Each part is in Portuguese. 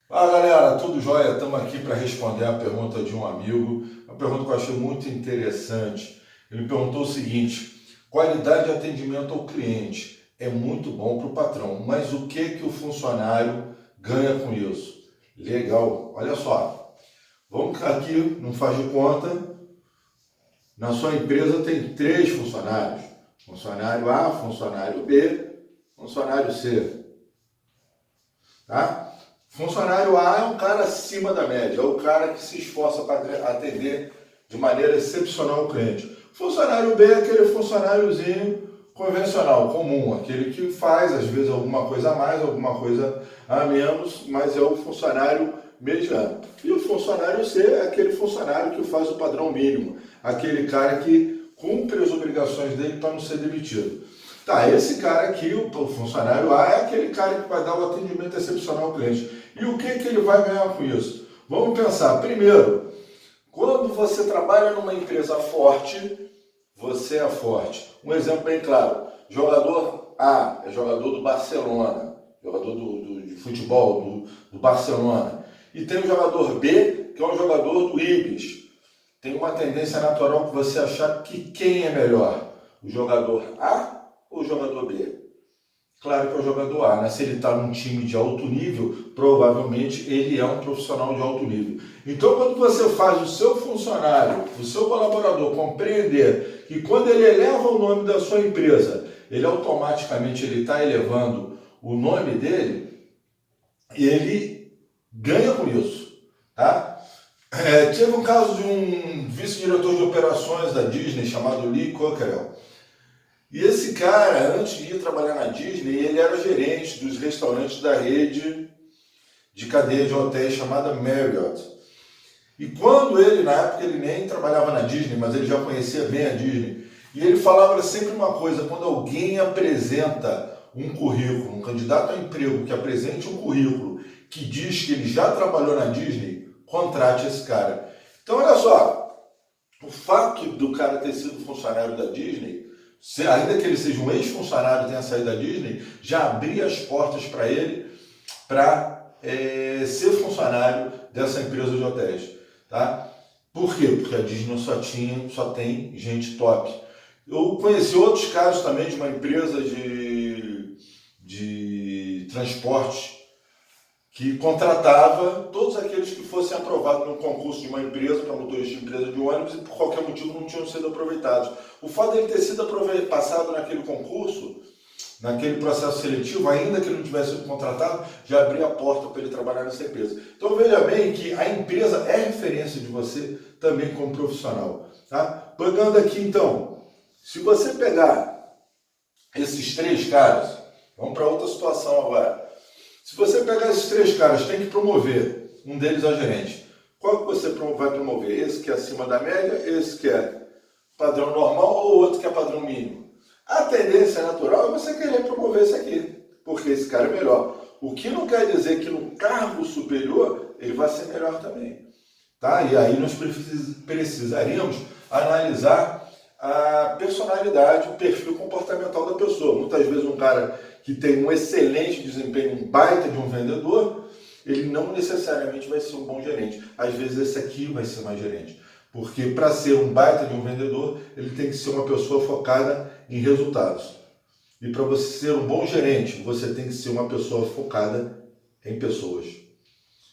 Fala galera, tudo jóia? Estamos aqui para responder a pergunta de um amigo, uma pergunta que eu achei muito interessante. Ele perguntou o seguinte: qualidade de atendimento ao cliente é muito bom para o patrão, mas o que o funcionário ganha com isso? Legal, olha só, vamos aqui, não faz de conta, na sua empresa tem três funcionários: funcionário A, funcionário B, funcionário C. Tá? Funcionário A é um cara acima da média, é o cara que se esforça para atender de maneira excepcional o cliente. Funcionário B é aquele funcionáriozinho convencional, comum, aquele que faz às vezes alguma coisa a mais, alguma coisa a menos, mas é o funcionário mediano. E o funcionário C é aquele funcionário que faz o padrão mínimo, aquele cara que cumpre as obrigações dele para não ser demitido. Tá, esse cara aqui, o funcionário A, é aquele cara que vai dar o atendimento excepcional ao cliente. E o que ele vai ganhar com isso? Vamos pensar. Primeiro, quando você trabalha numa empresa forte, você é forte. Um exemplo bem claro: jogador A é jogador do Barcelona, jogador de futebol do Barcelona. E tem o jogador B, que é um jogador do Ibis. Tem uma tendência natural que você achar que quem é melhor, o jogador A ou o jogador B? Claro que é o jogador A, né? Se ele está num time de alto nível, provavelmente ele é um profissional de alto nível. Então, quando você faz o seu funcionário, o seu colaborador compreender que quando ele eleva o nome da sua empresa, ele automaticamente ele está elevando o nome dele, e ele ganha com isso, tá? Teve um caso de um vice-diretor de operações da Disney chamado Lee Cockerell. E esse cara, antes de ir trabalhar na Disney, ele era gerente dos restaurantes da rede de cadeia de hotéis chamada Marriott. E quando ele, na época, ele nem trabalhava na Disney, mas ele já conhecia bem a Disney. E ele falava sempre uma coisa: quando alguém apresenta um currículo, um candidato a emprego que apresente um currículo que diz que ele já trabalhou na Disney, contrate esse cara. Então, olha só, o fato do cara ter sido funcionário da Disney, ainda que ele seja um ex-funcionário e tenha saído da Disney, já abria as portas para ele para ser funcionário dessa empresa de hotéis. Tá? Por quê? Porque a Disney só tem gente top. Eu conheci outros casos também de uma empresa de transporte que contratava todos aqueles que fossem aprovados no concurso de uma empresa, para motorista de empresa de ônibus, e por qualquer motivo não tinham sido aproveitados. O fato dele ter sido passado naquele concurso, naquele processo seletivo, ainda que ele não tivesse sido contratado, já abria a porta para ele trabalhar nessa empresa. Então veja bem que a empresa é referência de você também como profissional. Tá? Pegando aqui então, se você pegar esses três caras, vamos para outra situação agora. Se você pegar esses três caras, tem que promover um deles a gerente. Qual que você vai promover? Esse que é acima da média, esse que é padrão normal ou outro que é padrão mínimo? A tendência natural é você querer promover esse aqui, porque esse cara é melhor. O que não quer dizer que no cargo superior ele vai ser melhor também. Tá? E aí nós precisaríamos analisar a personalidade, o perfil comportamental da pessoa. Muitas vezes um cara que tem um excelente desempenho, um baita de um vendedor, ele não necessariamente vai ser um bom gerente. Às vezes esse aqui vai ser mais gerente. Porque para ser um baita de um vendedor, ele tem que ser uma pessoa focada em resultados. E para você ser um bom gerente, você tem que ser uma pessoa focada em pessoas.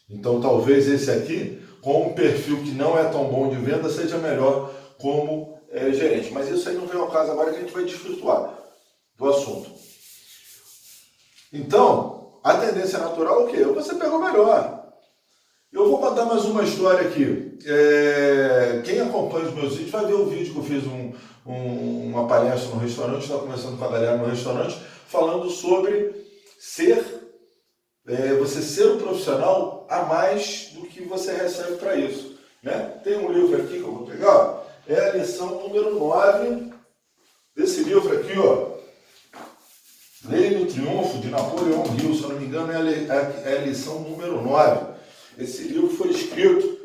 Então talvez esse aqui, com um perfil que não é tão bom de venda, seja melhor como gerente. Mas isso aí não vem ao caso agora, que a gente vai desvirtuar do assunto. Então, a tendência natural é o quê? Você pegou melhor. Eu vou contar mais uma história aqui. Quem acompanha os meus vídeos vai ver o vídeo que eu fiz uma palestra no restaurante, estava conversando com a galera no restaurante, falando sobre você ser um profissional a mais do que você recebe para isso. Né? Tem um livro aqui que eu vou pegar, ó, é a lição número 9 desse livro aqui, ó. Lei do Triunfo, de Napoleão Hill, se eu não me engano, é a lição número 9. Esse livro foi escrito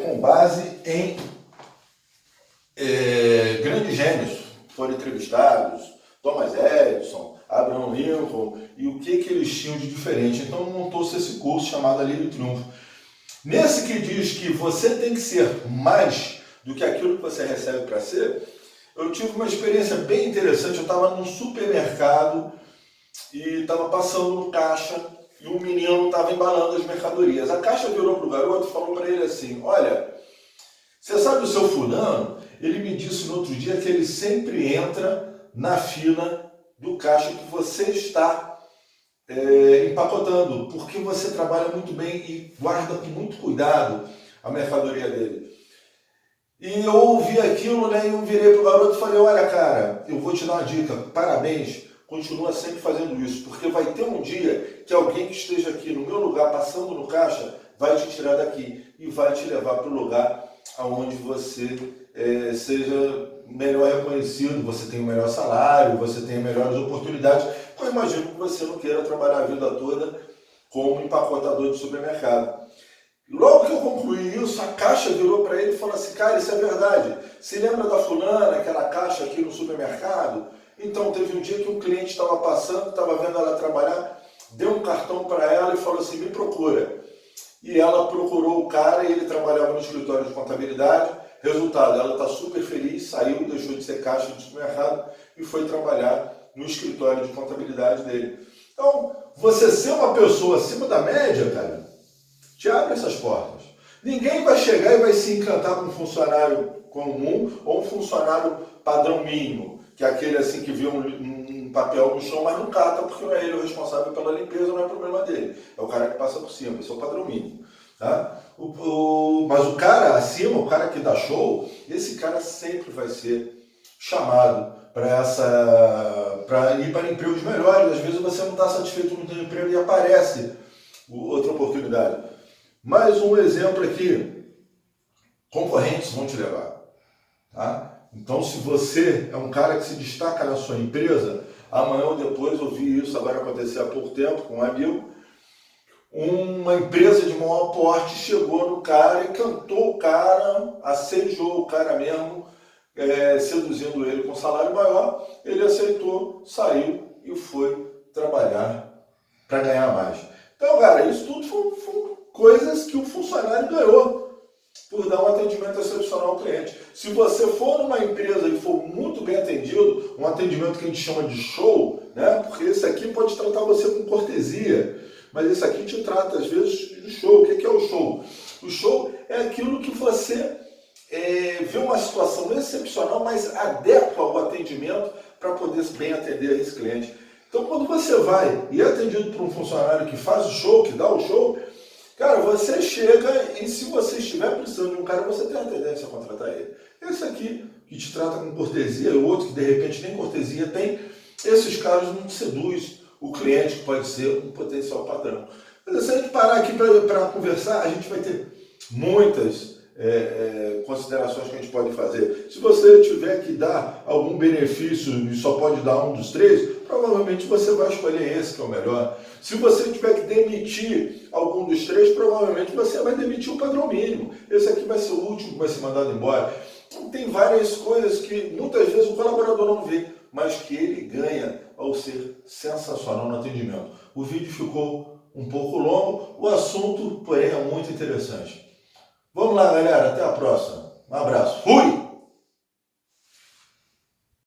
com base em grandes gênios que foram entrevistados: Thomas Edison, Abraham Lincoln e o que eles tinham de diferente. Então montou-se esse curso chamado A Lei do Triunfo. Nesse que diz que você tem que ser mais do que aquilo que você recebe para ser, eu tive uma experiência bem interessante. Eu estava num supermercado e estava passando no caixa e um menino estava embalando as mercadorias. A caixa virou para o garoto e falou para ele assim: olha, você sabe o seu fulano? Ele me disse no outro dia que ele sempre entra na fila do caixa que você está empacotando, porque você trabalha muito bem e guarda com muito cuidado a mercadoria dele. E eu ouvi aquilo, né, e eu virei pro garoto e falei: olha, cara, eu vou te dar uma dica, parabéns, continua sempre fazendo isso, porque vai ter um dia que alguém que esteja aqui no meu lugar, passando no caixa, vai te tirar daqui e vai te levar para o lugar aonde você seja melhor reconhecido, você tem um melhor salário, você tem melhores oportunidades. Eu imagino que você não queira trabalhar a vida toda como empacotador de supermercado. Logo que eu concluí isso, a caixa virou para ele e falou assim: cara, isso é verdade. Se lembra da fulana, aquela caixa aqui no supermercado? Então, teve um dia que um cliente estava passando, estava vendo ela trabalhar, deu um cartão para ela e falou assim: me procura. E ela procurou o cara e ele trabalhava no escritório de contabilidade. Resultado, ela está super feliz, saiu, deixou de ser caixa de supermercado e foi trabalhar no escritório de contabilidade dele. Então, você ser uma pessoa acima da média, cara, te abre essas portas. Ninguém vai chegar e vai se encantar com um funcionário comum ou um funcionário padrão mínimo, que é aquele assim que vê um papel no chão, mas não cata, porque não é ele o responsável pela limpeza, não é problema dele. É o cara que passa por cima, esse é o padrão mínimo. Tá? Mas o cara acima, o cara que dá show, esse cara sempre vai ser chamado para ir para empregos melhores. Às vezes você não está satisfeito no seu emprego e aparece outra oportunidade. Mais um exemplo aqui: concorrentes vão te levar. Tá? Então, se você é um cara que se destaca na sua empresa, amanhã ou depois, eu vi isso agora acontecer há pouco tempo com um amigo, uma empresa de maior porte chegou no cara e cantou o cara, assediou o cara mesmo, seduzindo ele com salário maior. Ele aceitou, saiu e foi trabalhar para ganhar mais. Então, cara, isso tudo foi coisas que o funcionário ganhou por dar um atendimento excepcional ao cliente. Se você for numa empresa e for muito bem atendido, um atendimento que a gente chama de show, né? Porque esse aqui pode tratar você com cortesia, mas esse aqui te trata às vezes de show. O que é o show? O show é aquilo que você vê uma situação excepcional, mas adequa ao atendimento para poder bem atender esse cliente. Então, quando você vai e é atendido por um funcionário que faz o show, que dá o show, cara, você chega e se você estiver precisando de um cara, você tem a tendência a contratar ele. Esse aqui, que te trata com cortesia, e o outro que de repente nem cortesia tem, esses caras não seduz o cliente, que pode ser um potencial padrão. Mas se a gente parar aqui para conversar, a gente vai ter muitas considerações que a gente pode fazer. Se você tiver que dar algum benefício e só pode dar um dos três, provavelmente você vai escolher esse que é o melhor. Se você tiver que demitir algum dos três, provavelmente você vai demitir o padrão mínimo. Esse aqui vai ser o último que vai ser mandado embora. Então, tem várias coisas que muitas vezes o colaborador não vê, mas que ele ganha ao ser sensacional no atendimento. O vídeo ficou um pouco longo, o assunto, porém, é muito interessante. Vamos lá, galera. Até a próxima. Um abraço. Fui!